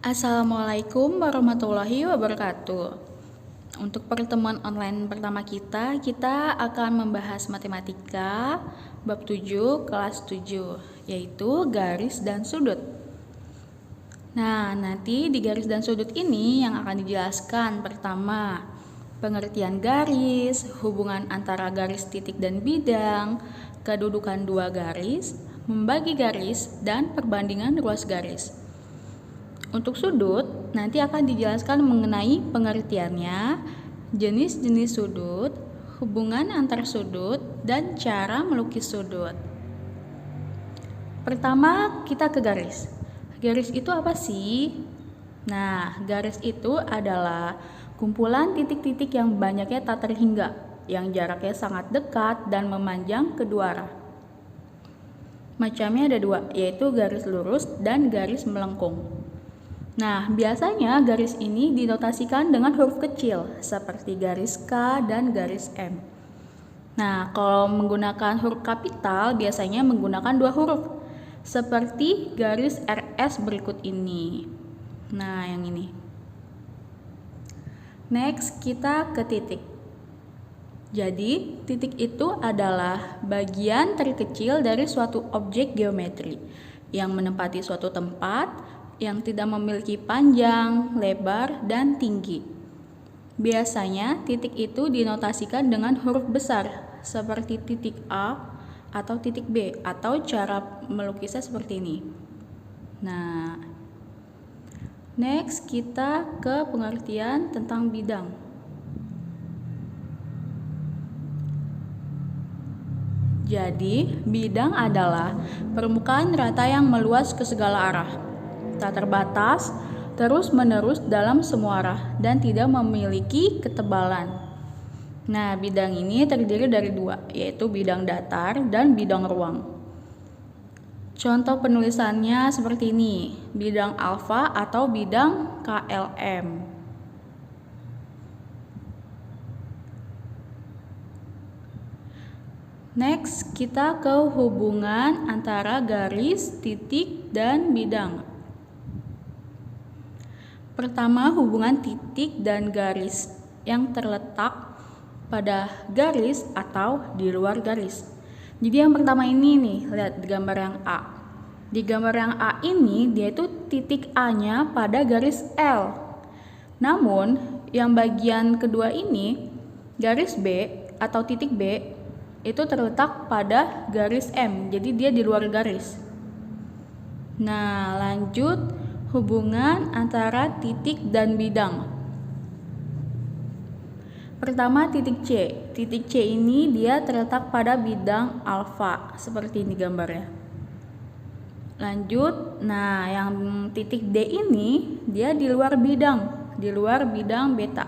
Assalamualaikum warahmatullahi wabarakatuh. Untuk pertemuan online pertama kita akan membahas matematika bab 7 kelas 7, yaitu garis dan sudut. Nah, nanti di garis dan sudut ini yang akan dijelaskan pertama, pengertian garis, hubungan antara garis titik dan bidang, kedudukan dua garis, membagi garis, dan perbandingan ruas garis. Untuk sudut, nanti akan dijelaskan mengenai pengertiannya, jenis-jenis sudut, hubungan antar sudut, dan cara melukis sudut. Pertama, kita ke garis. Garis itu apa sih? Nah, garis itu adalah kumpulan titik-titik yang banyaknya tak terhingga, yang jaraknya sangat dekat dan memanjang kedua arah. Macamnya ada dua, yaitu garis lurus dan garis melengkung. Nah, biasanya garis ini dinotasikan dengan huruf kecil seperti garis K dan garis M. Nah, kalau menggunakan huruf kapital biasanya menggunakan dua huruf seperti garis RS berikut ini. Nah, yang ini. Next, kita ke titik. Jadi, titik itu adalah bagian terkecil dari suatu objek geometri yang menempati suatu tempat yang tidak memiliki panjang, lebar, dan tinggi. Biasanya titik itu dinotasikan dengan huruf besar seperti titik A atau titik B, atau cara melukisnya seperti ini. Nah, next kita ke pengertian tentang bidang. Jadi, bidang adalah permukaan rata yang meluas ke segala arah, tak terbatas, terus-menerus dalam semua arah, dan tidak memiliki ketebalan. Nah, bidang ini terdiri dari dua, yaitu bidang datar dan bidang ruang. Contoh penulisannya seperti ini, bidang alfa atau bidang KLM. Next, kita ke hubungan antara garis, titik, dan bidang. Pertama, hubungan titik dan garis yang terletak pada garis atau di luar garis. Jadi yang pertama ini nih, lihat di gambar yang A. Di gambar yang A ini dia itu titik A-nya pada garis L. Namun, yang bagian kedua ini, garis B atau titik B itu terletak pada garis M. Jadi dia di luar garis. Nah, lanjut hubungan antara titik dan bidang. Pertama, titik C. Titik C ini dia terletak pada bidang alfa, seperti ini gambarnya. Lanjut, nah yang titik D ini dia di luar bidang beta.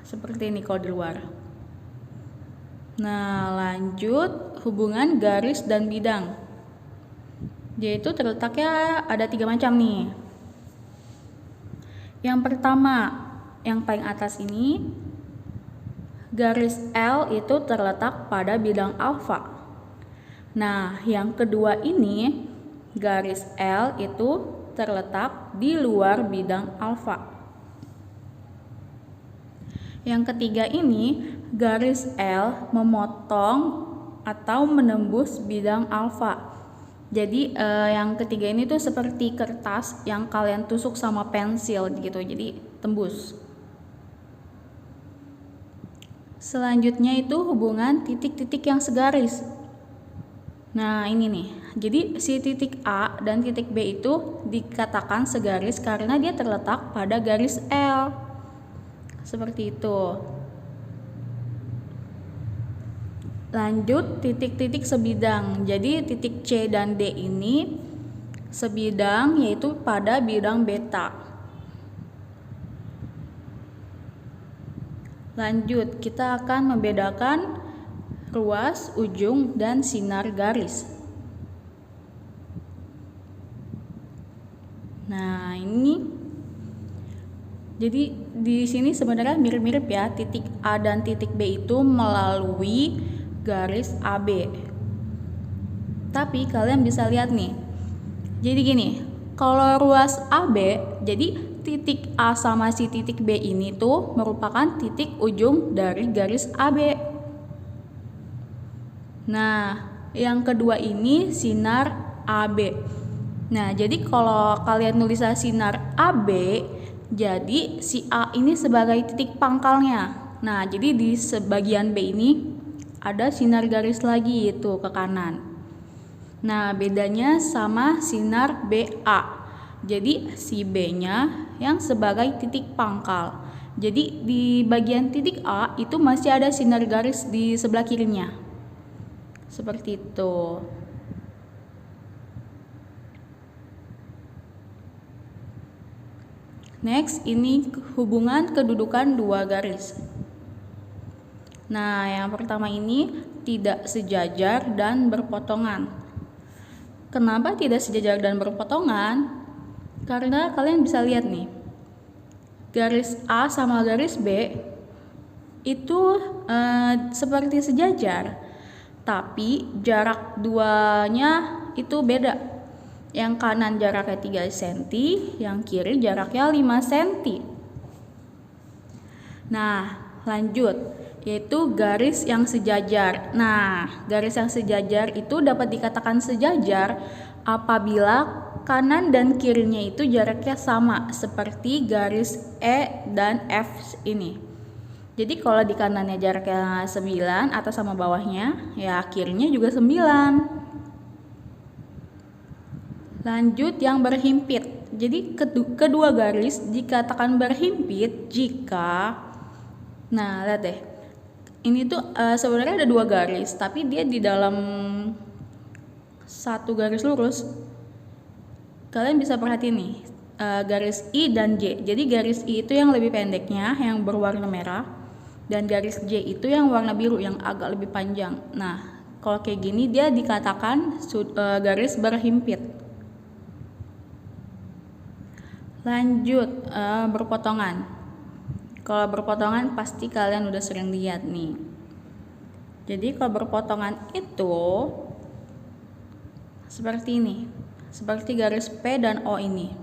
Seperti ini kalau di luar. Nah, lanjut hubungan garis dan bidang. Dia itu terletaknya ada 3 macam nih. Yang pertama, yang paling atas ini, garis L itu terletak pada bidang alfa. Nah, yang kedua ini, garis L itu terletak di luar bidang alfa. Yang ketiga ini, garis L memotong atau menembus bidang alfa. Jadi yang ketiga ini tuh seperti kertas yang kalian tusuk sama pensil gitu, jadi tembus. Selanjutnya itu hubungan titik-titik yang segaris. Nah, ini nih. Jadi si titik A dan titik B itu dikatakan segaris karena dia terletak pada garis L. Seperti itu. Lanjut titik-titik sebidang. Jadi titik C dan D ini sebidang, yaitu pada bidang beta. Lanjut, kita akan membedakan ruas, ujung, dan sinar garis. Nah, ini jadi di sini sebenarnya mirip-mirip ya, titik A dan titik B itu melalui garis AB. Tapi kalian bisa lihat nih. Jadi gini, Kalau ruas AB, jadi titik A sama si titik B ini tuh merupakan titik ujung dari garis AB. Nah, yang kedua ini sinar AB. Nah, jadi kalau kalian nulisnya sinar AB, jadi si A ini sebagai titik pangkalnya. Nah, jadi di sebagian B ini ada sinar garis lagi itu ke kanan. Nah, bedanya sama sinar BA. Jadi si B-nya yang sebagai titik pangkal. Jadi di bagian titik A itu masih ada sinar garis di sebelah kirinya. Seperti itu. Next, ini hubungan kedudukan dua garis. Nah, yang pertama ini tidak sejajar dan berpotongan. Kenapa tidak sejajar dan berpotongan? Karena kalian bisa lihat nih, garis A sama garis B itu seperti sejajar, tapi jarak duanya itu beda. Yang kanan jaraknya 3 cm, yang kiri jaraknya 5 cm. Nah, lanjut, yaitu garis yang sejajar. Nah, garis yang sejajar itu dapat dikatakan sejajar apabila kanan dan kirinya itu jaraknya sama, seperti garis E dan F ini. Jadi kalau di kanannya jaraknya 9 atas sama bawahnya, ya kirinya juga 9. Lanjut yang berhimpit. Jadi kedua garis dikatakan berhimpit jika, nah lihat deh, ini tuh sebenarnya ada dua garis, tapi dia di dalam satu garis lurus. Kalian bisa perhatiin nih, garis I dan J. Jadi garis I itu yang lebih pendeknya, yang berwarna merah, dan garis J itu yang warna biru, yang agak lebih panjang. Nah, kalau kayak gini dia dikatakan garis berhimpit. Lanjut, berpotongan. Kalau berpotongan pasti kalian udah sering lihat nih. Jadi kalau berpotongan itu seperti ini. Seperti garis P dan O ini.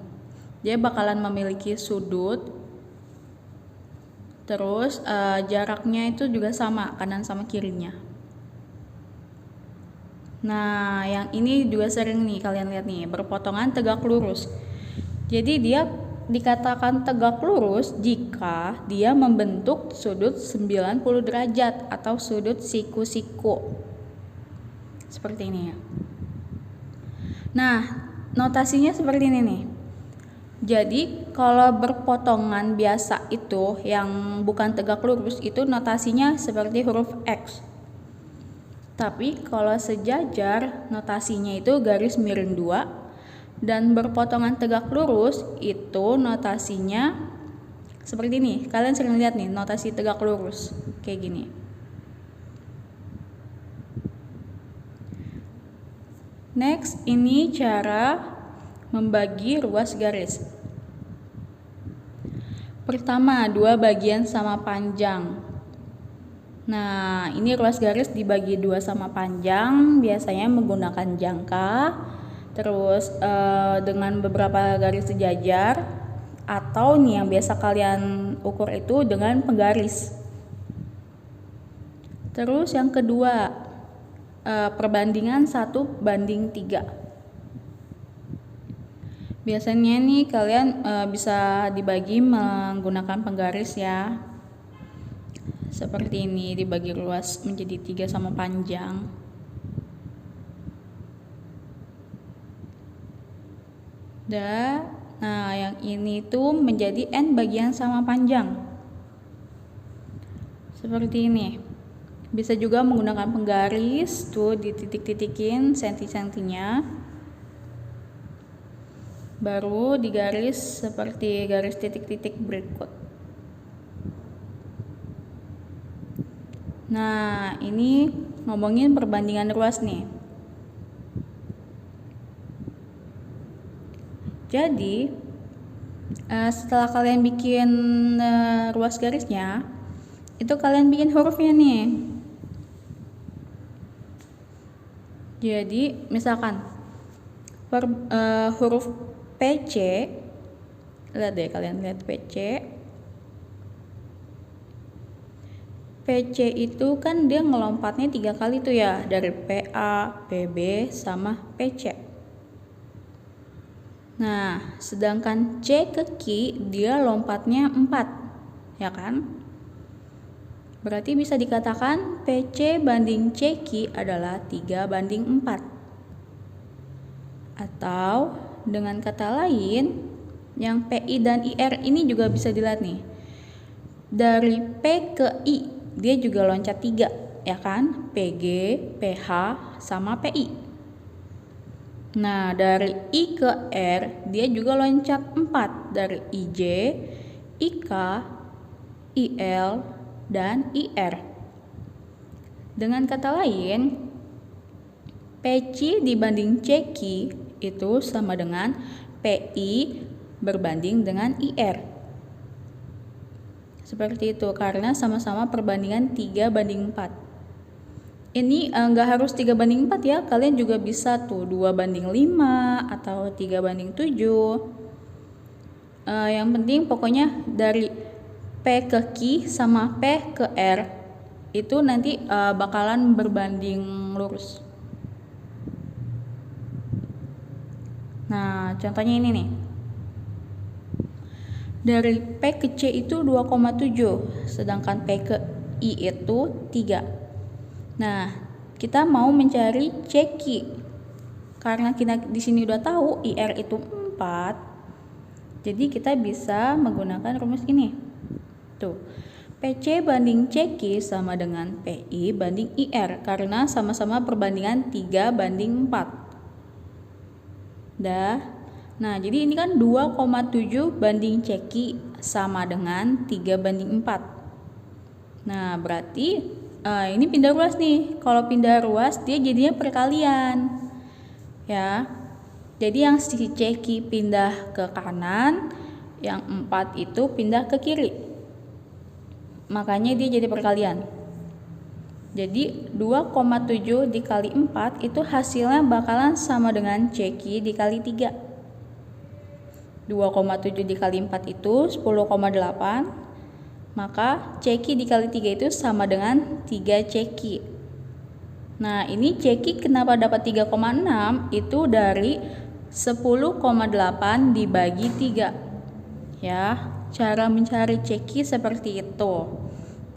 Dia bakalan memiliki sudut. Terus jaraknya itu juga sama, kanan sama kirinya. Nah, yang ini juga sering nih kalian lihat nih, berpotongan tegak lurus. Jadi dia dikatakan tegak lurus jika dia membentuk sudut 90 derajat atau sudut siku-siku. Seperti ini ya. Nah, notasinya seperti ini nih. Jadi kalau berpotongan biasa itu yang bukan tegak lurus itu notasinya seperti huruf X. Tapi kalau sejajar notasinya itu garis miring 2, dan berpotongan tegak lurus itu notasinya seperti ini. Kalian sering lihat nih notasi tegak lurus kayak gini. Next, ini cara membagi ruas garis. Pertama, dua bagian sama panjang. Nah, ini ruas garis dibagi dua sama panjang, biasanya menggunakan jangka, terus dengan beberapa garis sejajar, atau nih yang biasa kalian ukur itu dengan penggaris. Terus yang kedua, perbandingan 1:3. Biasanya nih kalian bisa dibagi menggunakan penggaris ya. Seperti ini, dibagi luas menjadi 3 sama panjang. Nah, yang ini tuh menjadi N bagian sama panjang. Seperti ini. Bisa juga menggunakan penggaris, tuh dititik-titikin senti-sentinya. Baru digaris seperti garis titik-titik berikut. Nah, ini ngomongin perbandingan ruas nih. Jadi, setelah kalian bikin ruas garisnya, itu kalian bikin hurufnya nih. Jadi misalkan huruf PC, lihat deh kalian lihat PC itu kan dia ngelompatnya 3 kali tuh ya, dari PA, PB, sama PC. Nah, sedangkan C ke Q dia lompatnya 4, ya kan? Berarti bisa dikatakan PC banding CQ adalah 3:4. Atau dengan kata lain, yang PI dan IR ini juga bisa dilihat nih. Dari P ke I, dia juga loncat 3, ya kan? PG, PH, sama PI. Nah, dari I ke R, dia juga loncat 4, dari IJ, IK, IL, dan IR. Dengan kata lain, PC dibanding CQ itu sama dengan PI berbanding dengan IR. Seperti itu, karena sama-sama perbandingan 3:4. Ini nggak harus 3:4 ya, kalian juga bisa tuh 2:5 atau 3:7. Yang penting pokoknya dari P ke Q sama P ke R itu nanti bakalan berbanding lurus. Nah, contohnya ini nih. Dari P ke C itu 2,7, sedangkan P ke I itu 3. Nah, kita mau mencari CQ. Karena kita di sini udah tahu IR itu 4, jadi kita bisa menggunakan rumus ini. Tuh, PC banding CQ sama dengan PI banding IR, karena sama-sama perbandingan 3:4. Nah, jadi ini kan 2,7 banding CQ sama dengan 3:4. Nah, berarti ini pindah ruas nih. Kalau pindah ruas dia jadinya perkalian. Ya. Jadi yang si CQ pindah ke kanan, yang 4 itu pindah ke kiri. Makanya dia jadi perkalian. Jadi 2,7 dikali 4 itu hasilnya bakalan sama dengan CQ dikali 3. 2,7 dikali 4 itu 10,8. Maka CQ dikali 3 itu sama dengan 3 CQ. Nah, ini CQ kenapa dapat 3,6? Itu dari 10,8 dibagi 3. Ya, cara mencari CQ seperti itu.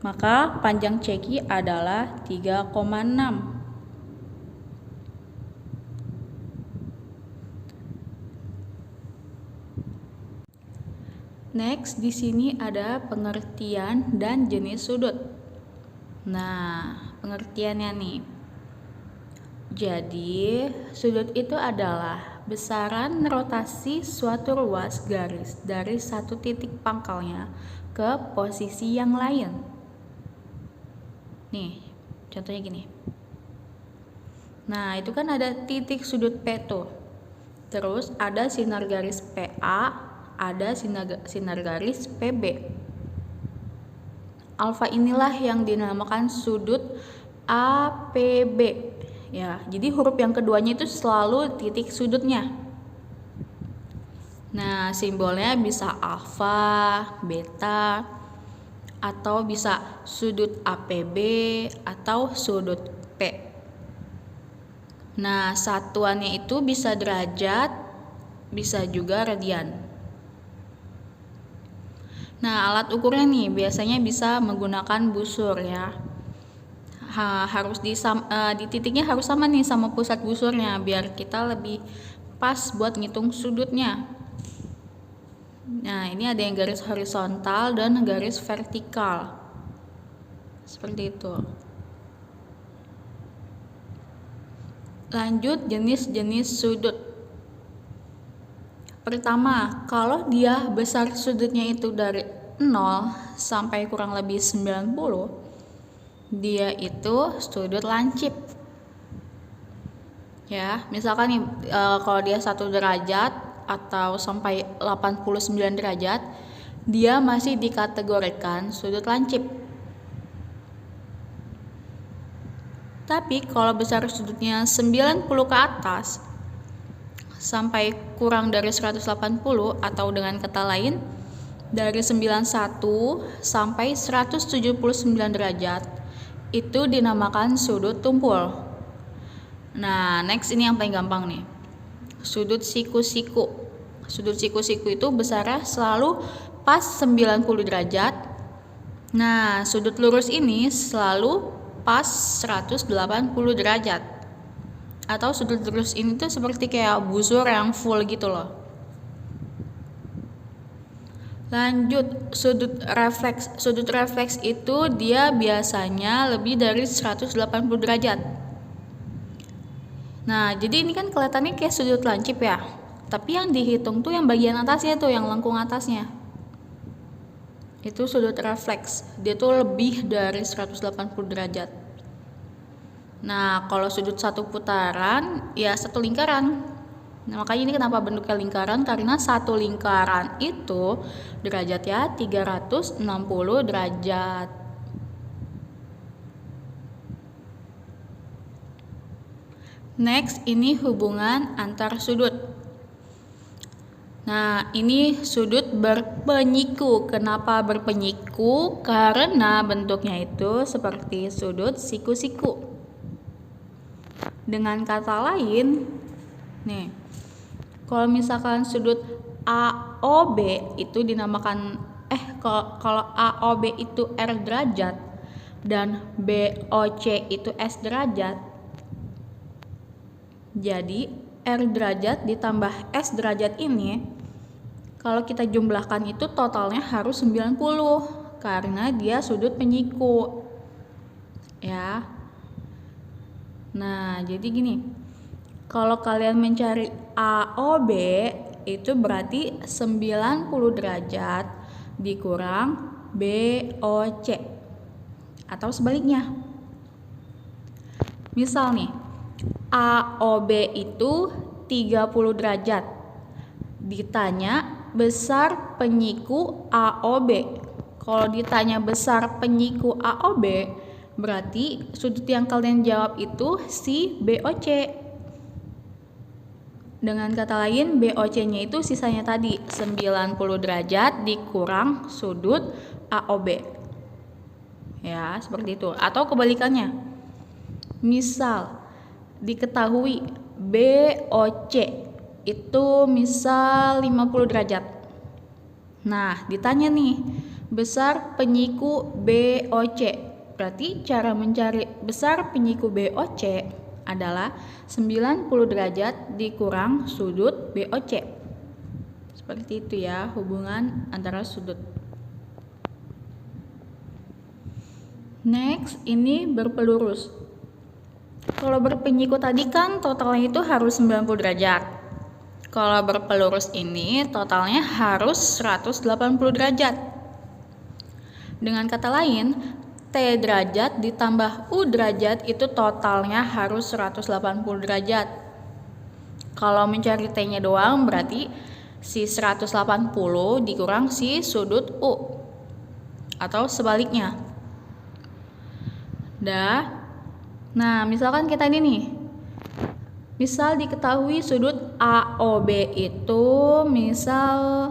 Maka panjang CQ adalah 3,6. Next, di sini ada pengertian dan jenis sudut. Nah, pengertiannya nih. Jadi, sudut itu adalah besaran rotasi suatu ruas garis dari satu titik pangkalnya ke posisi yang lain. Nih, contohnya gini. Nah, itu kan ada titik sudut P tuh. Terus ada sinar garis PA, ada sinar garis PB. Alfa inilah yang dinamakan sudut APB. Ya, jadi huruf yang keduanya itu selalu titik sudutnya. Nah, simbolnya bisa alfa, beta, atau bisa sudut APB atau sudut P. Nah, satuannya itu bisa derajat, bisa juga radian. Nah, alat ukurnya nih biasanya bisa menggunakan busur ya. Harus di titiknya harus sama nih sama pusat busurnya biar kita lebih pas buat ngitung sudutnya. Nah, ini ada yang garis horizontal dan garis vertikal. Seperti itu. Lanjut jenis-jenis sudut. Pertama, kalau dia besar sudutnya itu dari 0 sampai kurang lebih 90, dia itu sudut lancip. Ya, misalkan nih kalau dia 1 derajat atau sampai 89 derajat, dia masih dikategorikan sudut lancip. Tapi kalau besar sudutnya 90 ke atas sampai kurang dari 180, atau dengan kata lain dari 91 sampai 179 derajat itu dinamakan sudut tumpul. Nah, next ini yang paling gampang nih. Sudut siku-siku. Sudut siku-siku itu besarnya selalu pas 90 derajat. Nah, sudut lurus ini selalu pas 180 derajat. Atau sudut lurus ini tuh seperti kayak busur yang full gitu loh. Lanjut, sudut refleks. Sudut refleks itu dia biasanya lebih dari 180 derajat. Nah, jadi ini kan kelihatannya kayak sudut lancip ya. Tapi yang dihitung tuh yang bagian atasnya tuh, yang lengkung atasnya. Itu sudut refleks. Dia tuh lebih dari 180 derajat. Nah, kalau sudut satu putaran, ya satu lingkaran. Nah, makanya ini kenapa bentuknya lingkaran, karena satu lingkaran itu derajatnya 360 derajat. Next, ini hubungan antar sudut. Nah, ini sudut berpenyiku. Kenapa berpenyiku? Karena bentuknya itu seperti sudut siku-siku. Dengan kata lain, nih, kalau misalkan sudut AOB itu dinamakan kalau AOB itu R derajat dan BOC itu S derajat, jadi R derajat ditambah S derajat ini kalau kita jumlahkan itu totalnya harus 90 karena dia sudut penyiku. Ya. Nah, jadi gini. Kalau kalian mencari AOB itu berarti 90 derajat dikurang BOC atau sebaliknya. Misal nih, AOB itu 30 derajat. Ditanya besar penyiku AOB. Kalau ditanya besar penyiku AOB, berarti sudut yang kalian jawab itu si BOC. Dengan kata lain, BOC-nya itu sisanya tadi 90 derajat dikurang sudut AOB. Ya, seperti itu. Atau kebalikannya. Misal diketahui BOC itu misal 50 derajat. Nah, ditanya nih, besar penyiku BOC. Berarti cara mencari besar penyiku BOC adalah 90 derajat dikurang sudut BOC. Seperti itu ya hubungan antara sudut. Next, ini berpelurus. Kalau berpenyiku tadi kan totalnya itu harus 90 derajat. Kalau berpelurus ini totalnya harus 180 derajat. Dengan kata lain, T derajat ditambah U derajat itu totalnya harus 180 derajat. Kalau mencari T-nya doang berarti si 180 dikurang si sudut U. Atau sebaliknya. Nah, misalkan kita ini nih. Misal diketahui sudut AOB itu misal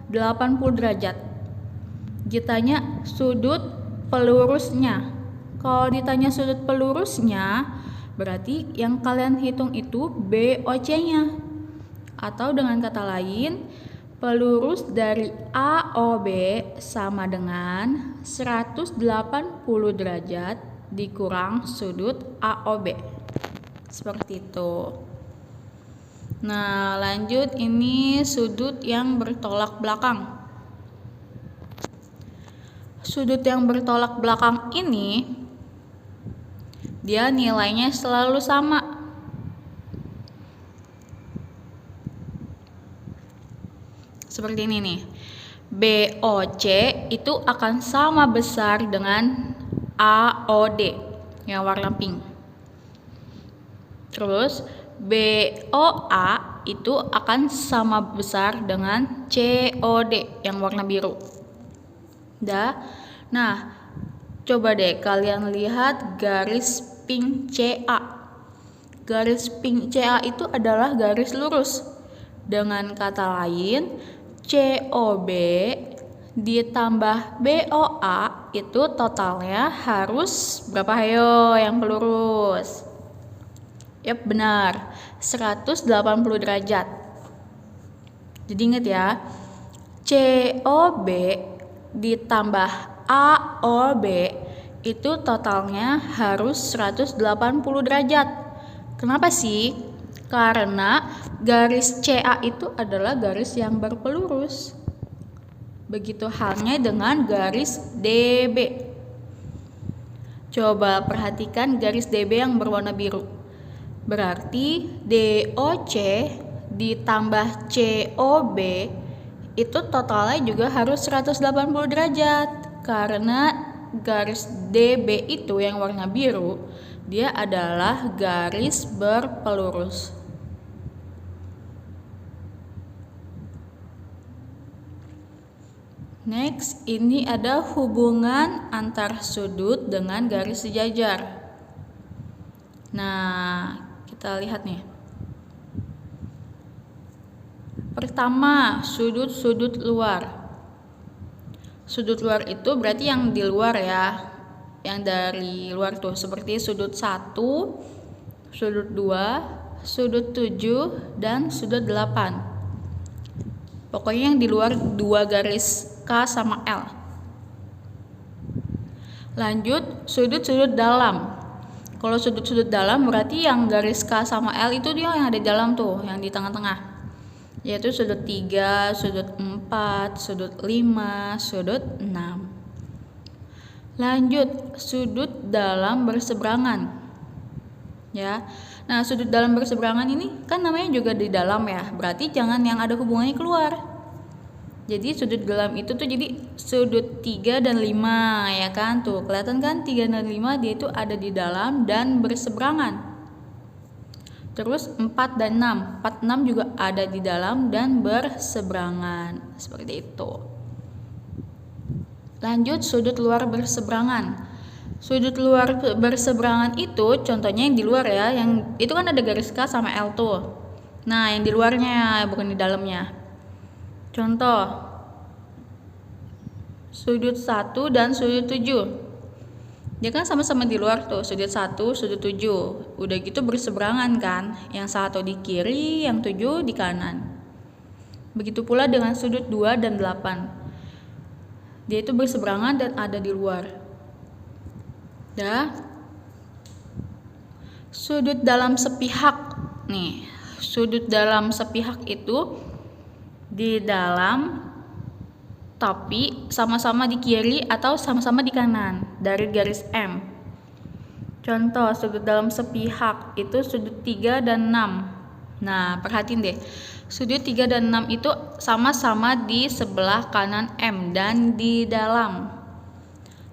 80 derajat. Ditanya sudut pelurusnya. Kalau ditanya sudut pelurusnya, berarti yang kalian hitung itu BOC-nya. Atau dengan kata lain, pelurus dari AOB sama dengan 180 derajat dikurang sudut AOB. Seperti itu. Nah, lanjut ini sudut yang bertolak belakang. Sudut yang bertolak belakang ini dia nilainya selalu sama. Seperti ini nih. BOC itu akan sama besar dengan AOD yang warna pink. Terus BOA itu akan sama besar dengan COD yang warna biru. Nah, coba deh kalian lihat garis pink CA. Garis pink CA itu adalah garis lurus. Dengan kata lain, COB ditambah BOA itu totalnya harus berapa? Ayo yang pelurus. Yap, benar. 180 derajat. Jadi ingat ya, COB ditambah AOB itu totalnya harus 180 derajat. Kenapa sih? Karena garis CA itu adalah garis yang berpelurus. Begitu halnya dengan garis DB. Coba perhatikan garis DB yang berwarna biru. Berarti DOC ditambah COB itu totalnya juga harus 180 derajat. Karena garis DB itu yang warna biru, dia adalah garis berpelurus. Next, ini ada hubungan antar sudut dengan garis sejajar. Nah, kita lihat nih. Pertama, sudut-sudut luar. Sudut luar itu berarti yang di luar ya, yang dari luar tuh, seperti sudut 1, sudut 2, sudut 7, dan sudut 8. Pokoknya yang di luar 2 garis K sama L. Lanjut, sudut-sudut dalam. Kalau sudut-sudut dalam berarti yang garis K sama L itu dia yang ada di dalam tuh, yang di tengah-tengah. Yaitu sudut 3, sudut 4, sudut 5, sudut 6. Lanjut, sudut dalam berseberangan. Ya. Nah, sudut dalam berseberangan ini kan namanya juga di dalam ya. Berarti jangan yang ada hubungannya keluar. Jadi sudut dalam itu tuh jadi sudut 3 dan 5 ya kan, tuh kelihatan kan 3 dan 5 dia itu ada di dalam dan berseberangan. Terus 4 dan 6, 4, 6 juga ada di dalam dan berseberangan, seperti itu. Lanjut, sudut luar berseberangan. Sudut luar berseberangan itu contohnya yang di luar ya, yang itu kan ada garis K sama L tuh. Nah, yang di luarnya bukan di dalamnya. Contoh, sudut 1 dan sudut 7. Dia kan sama-sama di luar tuh, sudut 1, sudut 7. Udah gitu berseberangan kan, yang 1 di kiri, yang 7 di kanan. Begitu pula dengan sudut 2 dan 8. Dia itu berseberangan dan ada di luar. Dah. Sudut dalam sepihak. Nih, sudut dalam sepihak itu di dalam tapi sama-sama di kiri atau sama-sama di kanan dari garis M. Contoh sudut dalam sepihak itu sudut 3 dan 6. Nah, perhatiin deh. Sudut 3 dan 6 itu sama-sama di sebelah kanan M dan di dalam.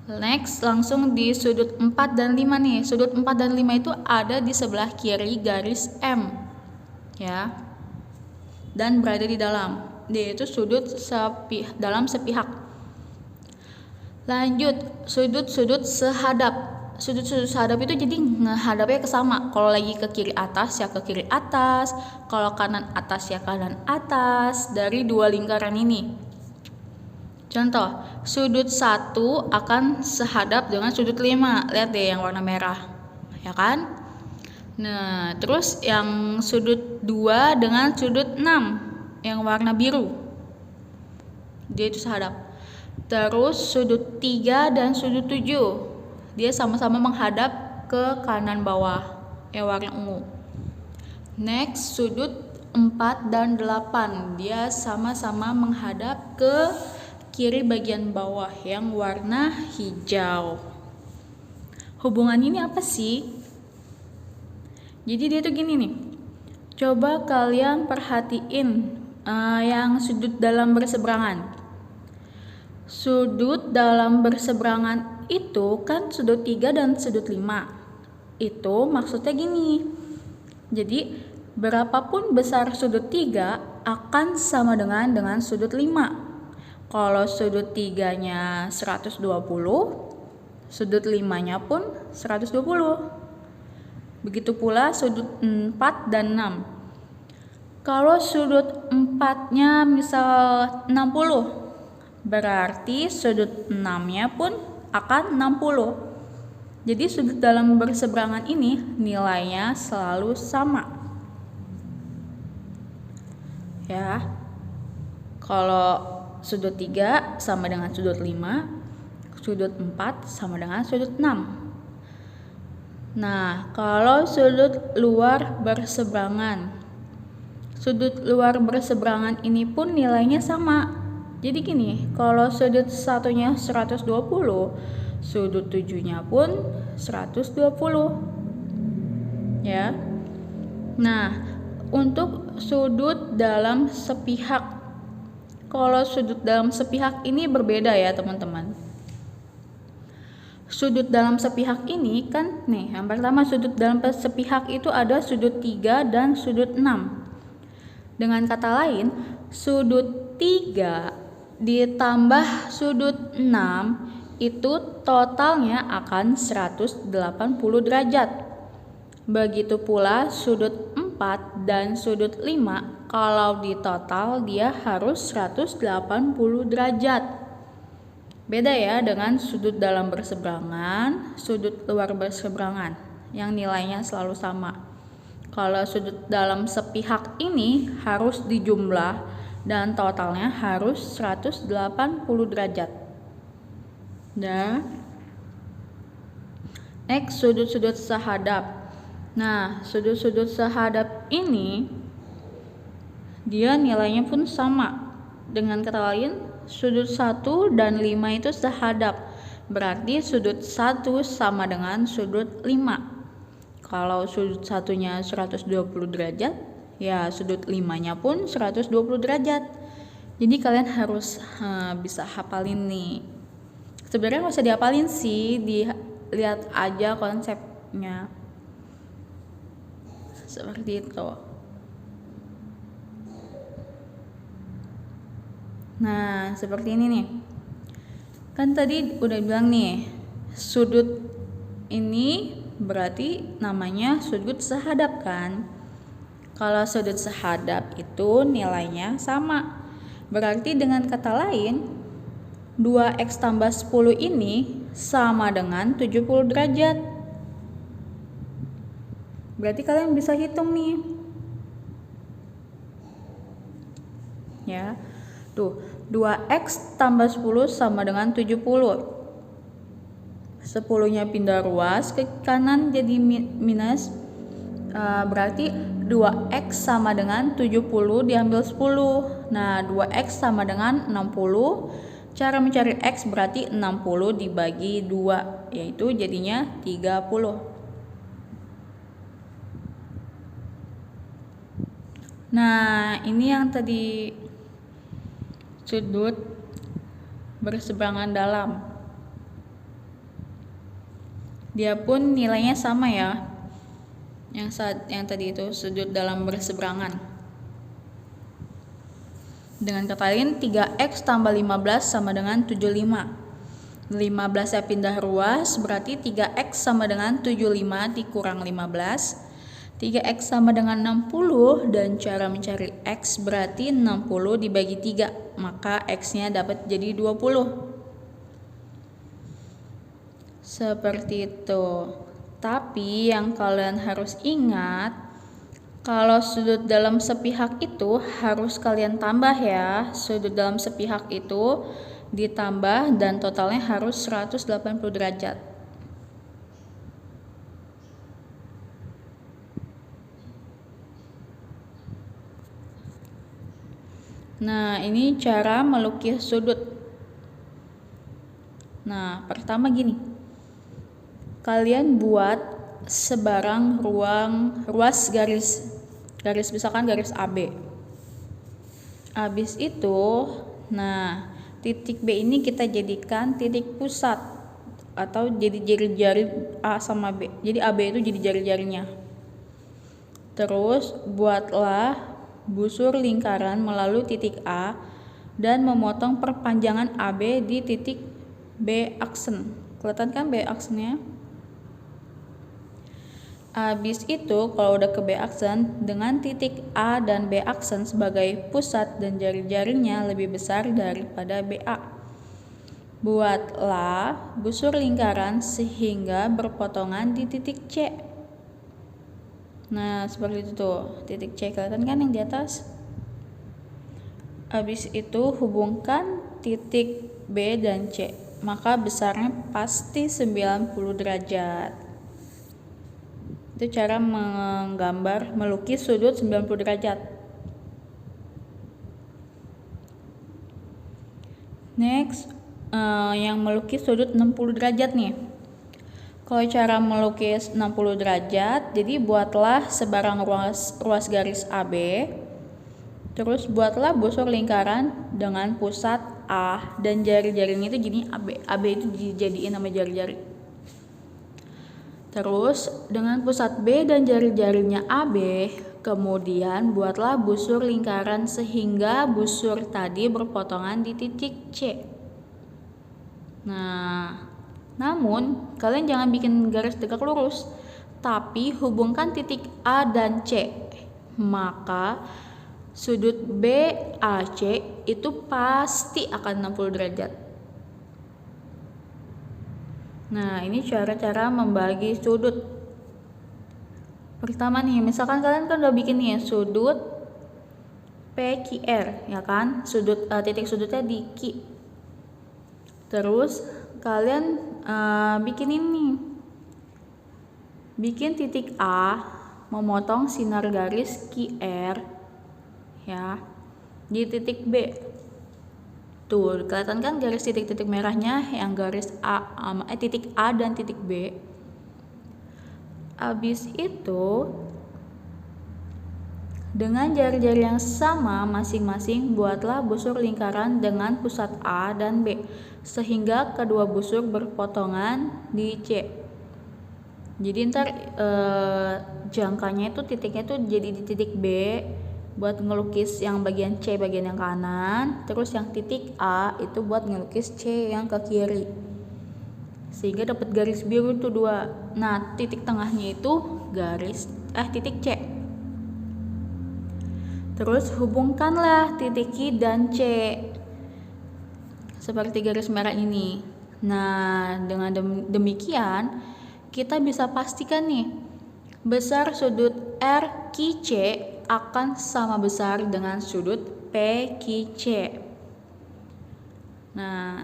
Next, langsung di sudut 4 dan 5 nih. Sudut 4 dan 5 itu ada di sebelah kiri garis M. Ya. Dan berada di dalam. Dia itu sudut dalam sepihak. Lanjut, sudut-sudut sehadap. Sudut-sudut sehadap itu jadi ngehadapnya ke sama. Kalau lagi ke kiri atas ya ke kiri atas, kalau kanan atas ya kanan atas dari dua lingkaran ini. Contoh, sudut 1 akan sehadap dengan sudut 5. Lihat deh yang warna merah. Ya kan? Nah, terus yang sudut 2 dengan sudut 6. Yang warna biru, dia itu sehadap. Terus sudut 3 dan sudut 7, dia sama-sama menghadap ke kanan bawah, yang warna ungu. Next, sudut 4 dan 8, dia sama-sama menghadap ke kiri bagian bawah, yang warna hijau. Hubungan ini apa sih? Jadi dia tuh gini nih. Coba kalian perhatiin yang sudut dalam berseberangan. Sudut dalam berseberangan itu kan sudut 3 dan sudut 5. Itu maksudnya gini. Jadi berapapun besar sudut 3 akan sama dengan sudut 5. Kalau sudut 3-nya 120, sudut 5-nya pun 120. Begitu pula sudut 4 dan 6. Kalau sudut 4-nya misal 60, berarti sudut 6-nya pun akan 60. Jadi sudut dalam berseberangan ini nilainya selalu sama. Ya. Kalau sudut 3 sama dengan sudut 5, sudut 4 sama dengan sudut 6. Nah, kalau sudut luar berseberangan. Sudut luar berseberangan ini pun nilainya sama. Jadi gini, kalau sudut satunya 120, sudut 7-nya pun 120. Ya. Nah, untuk sudut dalam sepihak. Kalau sudut dalam sepihak ini berbeda ya, teman-teman. Sudut dalam sepihak ini kan nih, yang pertama sudut dalam sepihak itu ada sudut 3 dan sudut 6. Dengan kata lain, sudut 3 ditambah sudut 6 itu totalnya akan 180 derajat. Begitu pula sudut 4 dan sudut 5, kalau di total dia harus 180 derajat. Beda ya dengan sudut dalam berseberangan, sudut luar berseberangan yang nilainya selalu sama. Kalau sudut dalam sepihak ini harus dijumlah dan totalnya harus 180 derajat. Dan next, sudut-sudut sehadap. Nah, sudut-sudut sehadap ini dia nilainya pun sama. Dengan kata lain, sudut 1 dan 5 itu sehadap. Berarti sudut 1 sama dengan sudut 5. Kalau sudut satunya 120 derajat, ya sudut 5-nya pun 120 derajat. Jadi kalian harus bisa hafalin nih. Sebenarnya nggak usah dihafalin sih, dilihat aja konsepnya. Seperti itu. Nah, seperti ini nih. Kan tadi udah bilang nih, sudut ini berarti namanya sudut sehadap kan. Kalau sudut sehadap itu nilainya sama. Berarti dengan kata lain, 2x tambah 10 ini sama dengan 70 derajat. Berarti kalian bisa hitung nih. Ya. Tuh, 2x tambah 10 sama dengan 70. 10-nya pindah ruas ke kanan jadi minus. Berarti 2x sama dengan 70 diambil 10. Nah, 2x sama dengan 60. Cara mencari x berarti 60 dibagi 2, yaitu jadinya 30. Nah, ini yang tadi sudut berseberangan dalam. Dia pun nilainya sama ya. Yang tadi itu sudut dalam berseberangan. Dengan kata lain, 3x tambah 15 sama dengan 75. 15-nya pindah ruas, berarti 3x sama dengan 75 dikurang 15. 3x sama dengan 60, dan cara mencari x berarti 60 dibagi 3, maka x-nya dapat jadi 20. Seperti itu. Tapi yang kalian harus ingat, kalau sudut dalam sepihak itu harus kalian tambah ya. Sudut dalam sepihak itu ditambah dan totalnya harus 180 derajat. Nah, ini cara melukis sudut. Nah, pertama gini. Kalian buat sebarang ruas garis misalkan garis AB. Habis itu, nah, titik B ini kita jadikan titik pusat atau jadi jari-jari A sama B. Jadi AB itu jadi jari-jarinya. Terus buatlah busur lingkaran melalui titik A dan memotong perpanjangan AB di titik B aksen. Kelihatan kan B aksennya? Habis itu kalau udah ke B aksen, dengan titik A dan B aksen sebagai pusat dan jari-jarinya lebih besar daripada BA. Buatlah busur lingkaran sehingga berpotongan di titik C. Nah, seperti itu tuh, titik C kelihatan kan yang di atas? Habis itu hubungkan titik B dan C, maka besarnya pasti 90 derajat. Itu cara menggambar, melukis sudut 90 derajat. Next, yang melukis sudut 60 derajat nih. Kalau cara melukis 60 derajat, jadi buatlah sebarang ruas garis AB. Terus buatlah busur lingkaran dengan pusat A dan jari-jarinya itu gini, AB itu dijadiin nama jari-jari. Terus dengan pusat B dan jari-jarinya AB, kemudian buatlah busur lingkaran sehingga busur tadi berpotongan di titik C. Nah, namun kalian jangan bikin garis tegak lurus, tapi hubungkan titik A dan C. Maka sudut BAC itu pasti akan 60 derajat. Nah, ini cara-cara membagi sudut. Pertama nih, misalkan kalian kan udah bikin nih sudut PQR, ya kan? Titik sudutnya di Q. Terus kalian bikin ini. Bikin titik A memotong sinar garis QR ya di titik B. Tuh, kelihatan kan garis titik-titik merahnya yang garis titik A dan titik B. Habis itu dengan jari-jari yang sama masing-masing buatlah busur lingkaran dengan pusat A dan B sehingga kedua busur berpotongan di C. Jadi ntar jangkanya itu titiknya tuh jadi di titik B buat ngelukis yang bagian C bagian yang kanan, terus yang titik A itu buat ngelukis C yang ke kiri, sehingga dapat garis biru tuh dua. Nah, titik tengahnya itu titik C. Terus hubungkanlah titik Q dan C seperti garis merah ini. Nah, dengan demikian kita bisa pastikan nih besar sudut RQC akan sama besar dengan sudut PQC. Nah,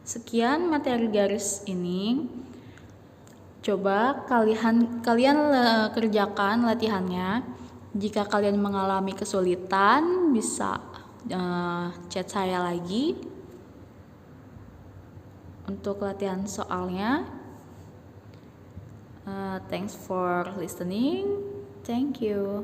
sekian materi garis ini. Coba kalian kerjakan latihannya. Jika kalian mengalami kesulitan, bisa chat saya lagi untuk latihan soalnya. Thanks for listening. Thank you.